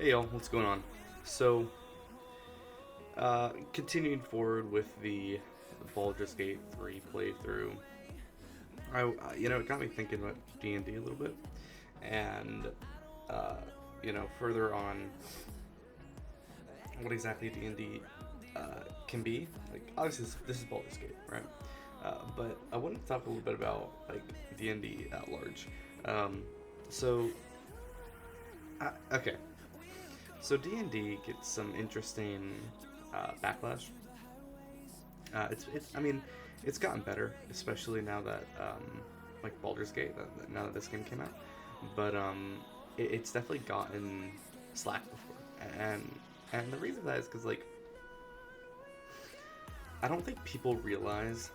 Hey y'all, what's going on? So, continuing forward with the Baldur's Gate 3 playthrough, it got me thinking about D&D a little bit, and uh, further on what exactly D&D can be. Like, obviously, this is Baldur's Gate, right? But I wanted to talk a little bit about like D&D at large. Um, so, okay, so D&D gets some interesting backlash. I mean, it's gotten better, especially now that like Baldur's Gate, now that this game came out. But it's definitely gotten slack before, and the reason for that is because like I don't think people realize.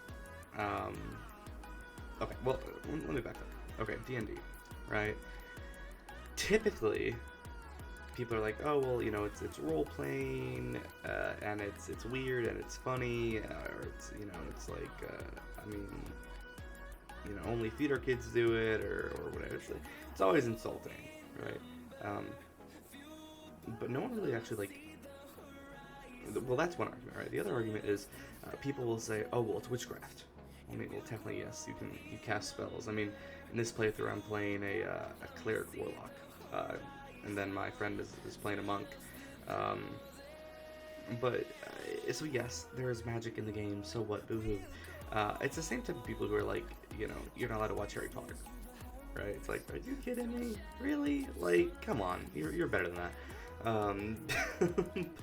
Um, okay, well, let me back up. Okay, D&D, right? Typically, people are like, oh well, it's role playing, and it's weird and it's funny, or it's like, I mean, only theater kids do it, or whatever. It's always insulting, right? Um, but no one really actually like. Well, that's one argument, right? The other argument is people will say, oh well, it's witchcraft. I mean, well, technically yes, you cast spells. I mean, in this playthrough, I'm playing a cleric warlock. And then my friend is playing a monk. Um, but so yes, there is magic in the game. So what? Boo-hoo. It's the same type of people who are like, you're not allowed to watch Harry Potter, right? It's like, are you kidding me? Really? Like, come on, you're better than that.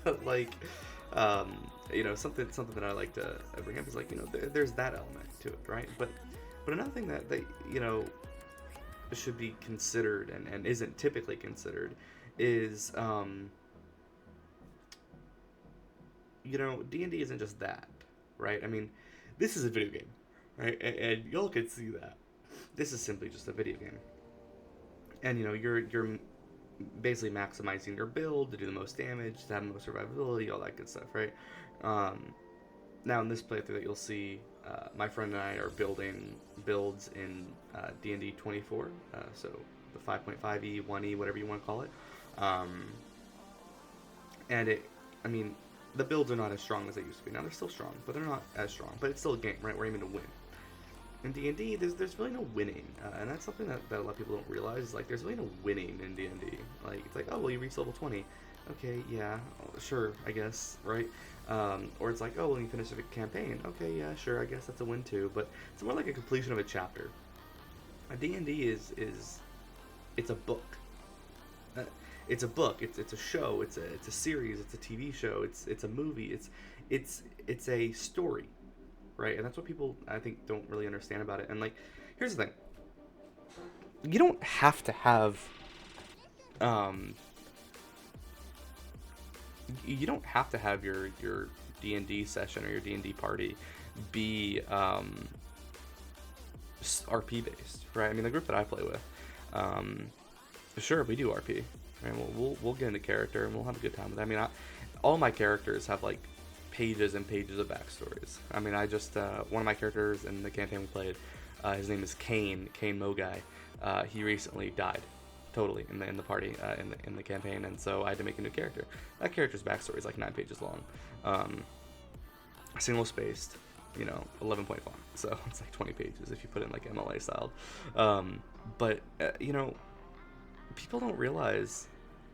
But like, um, something that I like to bring up is like, there's that element to it, right? But another thing that should be considered and isn't typically considered is D&D isn't just that, right? I mean, this is a video game, right? And y'all can see that this is simply just a video game, and you're basically maximizing your build to do the most damage, to have the most survivability, all that good stuff, right? um, Now in this playthrough that you'll see, my friend and I are building builds in D&D 24, so the 5.5e, 1e, whatever you want to call it. Um, and I mean, the builds are not as strong as they used to be. Now they're still strong, but they're not as strong. But it's still a game, right? We're aiming to win. In D&D, there's really no winning, and that's something that a lot of people don't realize. Like, there's really no winning in D&D. Like, it's like, oh well, you reach level 20. Okay, yeah, sure, I guess, right? Or it's like, oh well, you finish a campaign. Okay, yeah, sure, I guess that's a win too. But it's more like a completion of a chapter. A D&D is it's a book. Uh, it's a book. It's a show. It's a series. It's a TV show. It's a movie. It's a story, right? And that's what people, I think, don't really understand about it. And like, here's the thing: you don't have to have um your D&D session or your D&D party be RP based, right? I mean, the group that I play with, um, sure, we do RP, right? We'll get into character and we'll have a good time with it. I mean, all my characters have like pages and pages of backstories. I mean, I just one of my characters in the campaign we played, his name is Kane Mogai. He recently died, totally, in the party, in the campaign, and so I had to make a new character. That character's backstory is like 9 pages long, single spaced, 11 point font, so it's like 20 pages if you put in like MLA styled. But people don't realize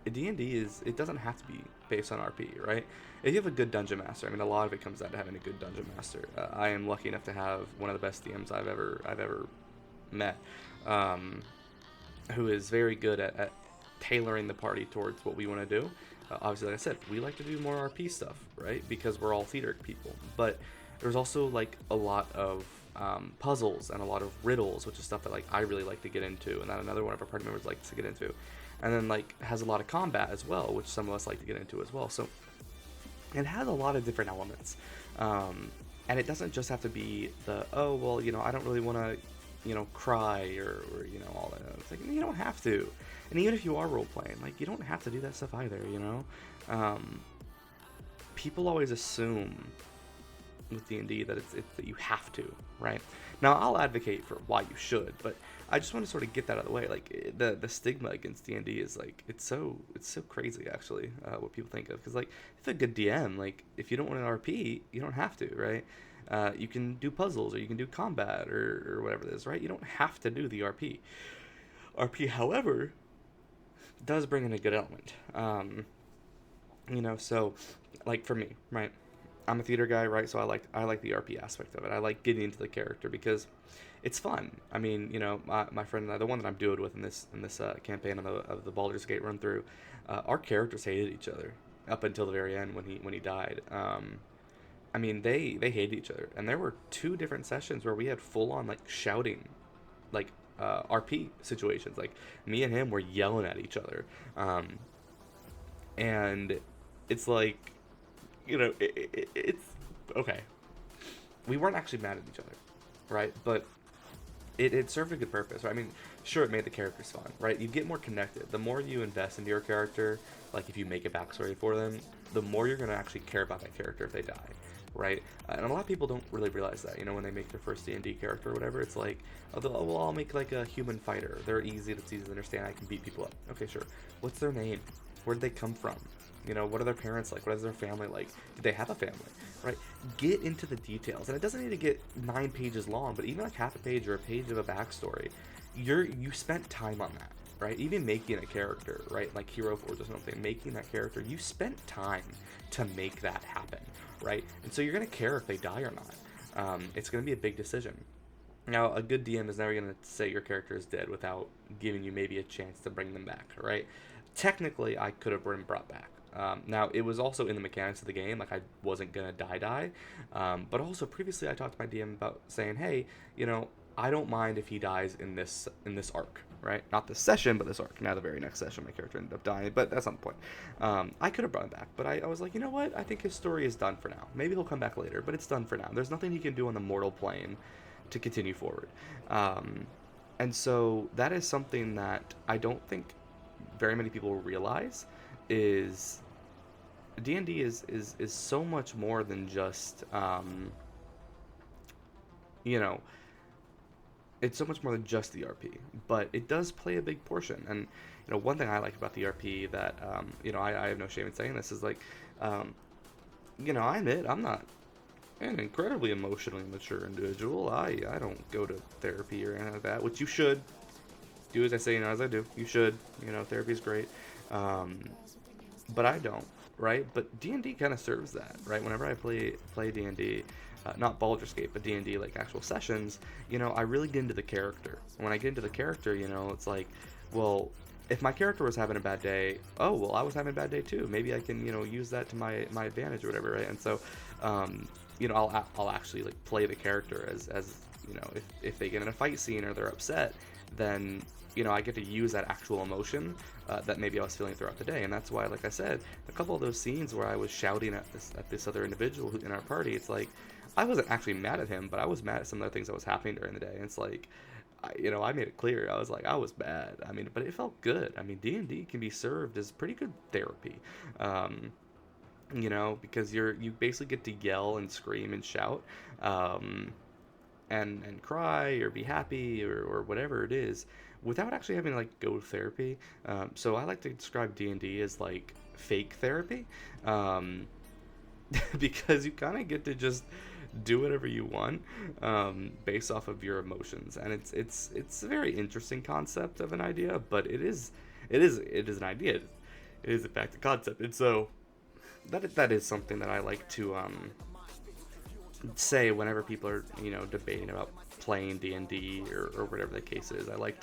D&D it doesn't have to be based on RP, right? If you have a good dungeon master, I mean, a lot of it comes down to having a good dungeon master. I am lucky enough to have one of the best DMs I've ever met, um, who is very good at tailoring the party towards what we want to do. Obviously, like I said, we like to do more RP stuff, right? Because we're all theater people. But there's also like a lot of puzzles and a lot of riddles, which is stuff that like I really like to get into, and that another one of our party members likes to get into. And then like has a lot of combat as well, which some of us like to get into as well. So it has a lot of different elements, and it doesn't just have to be the, oh well, I don't really want to cry or all that. It's like, you don't have to. And even if you are role playing, like, you don't have to do that stuff either. People always assume with D&D that it's that you have to, right? Now I'll advocate for why you should, but I just want to sort of get that out of the way. Like the stigma against D&D is like it's so crazy actually, what people think of, because like if a good DM, like if you don't want an RP, you don't have to, right? You can do puzzles or you can do combat or whatever it is, right? You don't have to do the RP. RP, however, does bring in a good element. So like for me, right? I'm a theater guy, right? So I like the RP aspect of it. I like getting into the character because it's fun. I mean, my friend and I, the one that I'm doing with in this campaign of the Baldur's Gate run through, our characters hated each other up until the very end when he died. I mean, they hated each other, and there were 2 different sessions where we had full on like shouting, like RP situations. Like me and him were yelling at each other, and it's like, it's okay. We weren't actually mad at each other, right? But it served a good purpose, right? I mean, sure, it made the characters fun, right? You get more connected. The more you invest into your character, like if you make a backstory for them, the more you're going to actually care about that character if they die, right? And a lot of people don't really realize that, when they make their first D&D character or whatever, it's like, well, I'll make like a human fighter. They're easy, it's easy to understand, I can beat people up. Okay, sure. What's their name? Where did they come from? What are their parents like? What is their family like? Did they have a family? Right? Get into the details. And it doesn't need to get 9 pages long, but even like half a page or a page of a backstory, you spent time on that, right? Even making a character, right? Like Hero Forge or something, making that character, you spent time to make that happen, right? And so you're going to care if they die or not. It's going to be a big decision. Now, a good DM is never going to say your character is dead without giving you maybe a chance to bring them back, right? Technically, I could have been brought back. Now, it was also in the mechanics of the game, like I wasn't going to die, but also previously I talked to my DM about saying, hey, I don't mind if he dies in this arc, right? Not this session, but this arc. Now, the very next session, my character ended up dying, but that's not the point. I could have brought him back, but I was like, you know what? I think his story is done for now. Maybe he'll come back later, but it's done for now. There's nothing he can do on the mortal plane to continue forward. And so that is something that I don't think very many people realize is D&D is so much more than just it's so much more than just the RP, but it does play a big portion. And one thing I like about the RP that I have no shame in saying this is like I admit I'm not an incredibly emotionally mature individual. I don't go to therapy or anything like that, which you should do as I say, as I do. You should, therapy is great. But I don't, right? But D&D kind of serves that, right? Whenever I play D&D, not Baldur's Gate, but D&D, like actual sessions, I really get into the character. And when I get into the character, it's like, well, if my character was having a bad day, oh, well, I was having a bad day too. Maybe I can, use that to my advantage or whatever, right? And so, I'll actually like play the character as if they get in a fight scene or they're upset, then I get to use that actual emotion that maybe I was feeling throughout the day. And that's why, like I said, a couple of those scenes where I was shouting at this other individual in our party, it's like I wasn't actually mad at him, but I was mad at some of the things that was happening during the day. And it's like, I made it clear. I was like, I was bad. I mean, but it felt good. I mean, D&D can be served as pretty good therapy. Because you basically get to yell and scream and shout, and cry or be happy or whatever it is, without actually having to like go to therapy. So I like to describe D&D as like fake therapy, because you kind of get to just do whatever you want, based off of your emotions, and it's a very interesting concept of an idea, but it is an idea. It is in fact a concept, and so that is something that I like to say whenever people are debating about playing D&D or whatever the case is. I like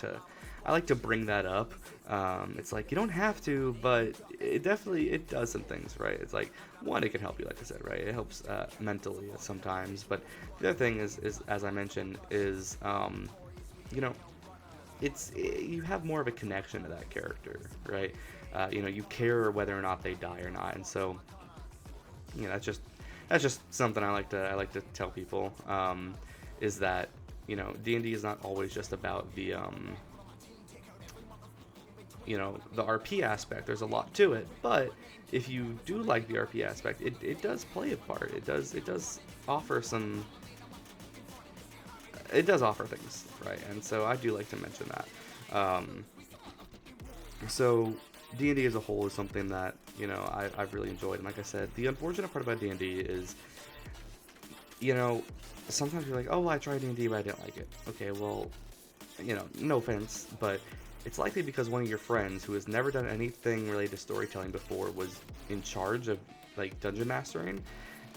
to bring that up. It's like you don't have to, but it does some things, right? It's like, one, it can help you, like I said, right? It helps mentally sometimes, but the other thing is as I mentioned, is you have more of a connection to that character, right? You care whether or not they die or not, and so that's just something I like to tell people, is that D&D is not always just about the you know, the RP aspect. There's a lot to it, but if you do like the RP aspect, it does play a part. It does offer some. It does offer things, right? And so I do like to mention that. So D&D as a whole is something that, you know, I've really enjoyed. And like I said, the unfortunate part about D&D is, you know, sometimes you're like, oh, well, I tried D&D, but I didn't like it. Okay, well, you know, no offense, but it's likely because one of your friends who has never done anything related to storytelling before was in charge of, like, dungeon mastering,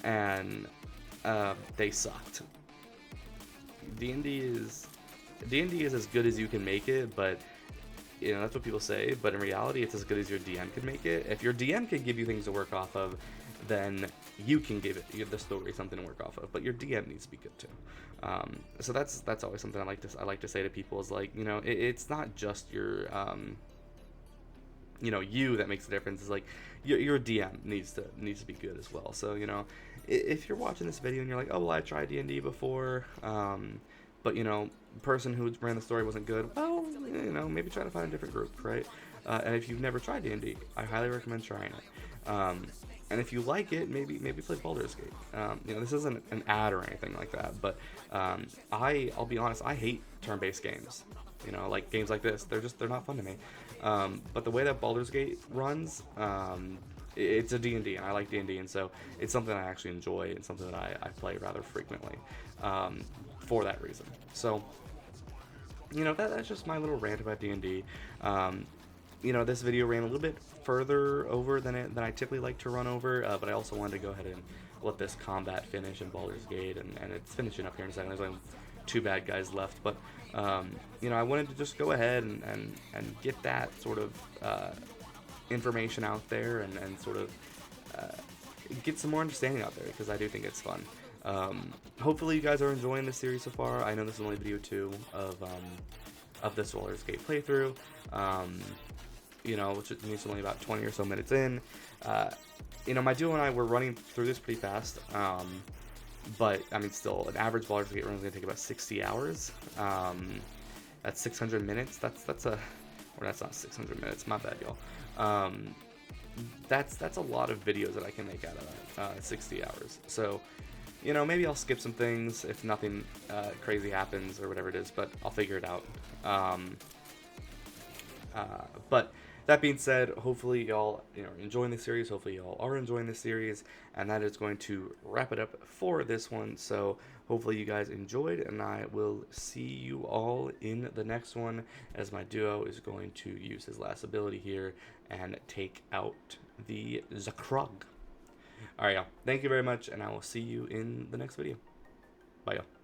and they sucked. D&D is D&D is as good as you can make it, but you know that's what people say. But in reality, it's as good as your DM can make it. If your DM can give you things to work off of, then you can give the story something to work off of. But your DM needs to be good too. So that's always something I like to say to people is like, you know, it's not just your you know, you that makes the difference. Is like your DM needs to be good as well. So, you know, if you're watching this video and you're like, oh, well, I tried D&D before, but you know, the person who ran the story wasn't good, well, you know, maybe try to find a different group, right? And if you've never tried D&D, I highly recommend trying it. And if you like it, maybe play Baldur's Gate. You know, this isn't an ad or anything like that, but I'll be honest, I hate turn-based games. You know, like games like this, they're not fun to me. But the way that Baldur's Gate runs, it's a D&D, and I like D&D, and so it's something I actually enjoy and something that I play rather frequently for that reason. So, you know, that's just my little rant about D&D. You know, this video ran a little bit further over than I typically like to run over, but I also wanted to go ahead and let this combat finish in Baldur's Gate, and it's finishing up here in a second. There's only two bad guys left, but you know, I wanted to just go ahead and get that sort of information out there and sort of get some more understanding out there, because I do think it's fun. Hopefully you guys are enjoying this series so far. I know this is only video 2 of this Baldur's Gate playthrough. You know, which is only about 20 or so minutes in. You know, my duo and I were running through this pretty fast. But I mean, still, an average Baldur's Gate run is going to take about 60 hours. That's 600 minutes. That's not 600 minutes. My bad, y'all. That's a lot of videos that I can make out of that. 60 hours. So, you know, maybe I'll skip some things if nothing crazy happens or whatever it is, but I'll figure it out. But that being said, hopefully y'all are enjoying the series. Hopefully y'all are enjoying this series, and that is going to wrap it up for this one. So hopefully you guys enjoyed, and I will see you all in the next one, as my duo is going to use his last ability here and take out the Zakrug. Alright, y'all. Thank you very much, and I will see you in the next video. Bye, y'all.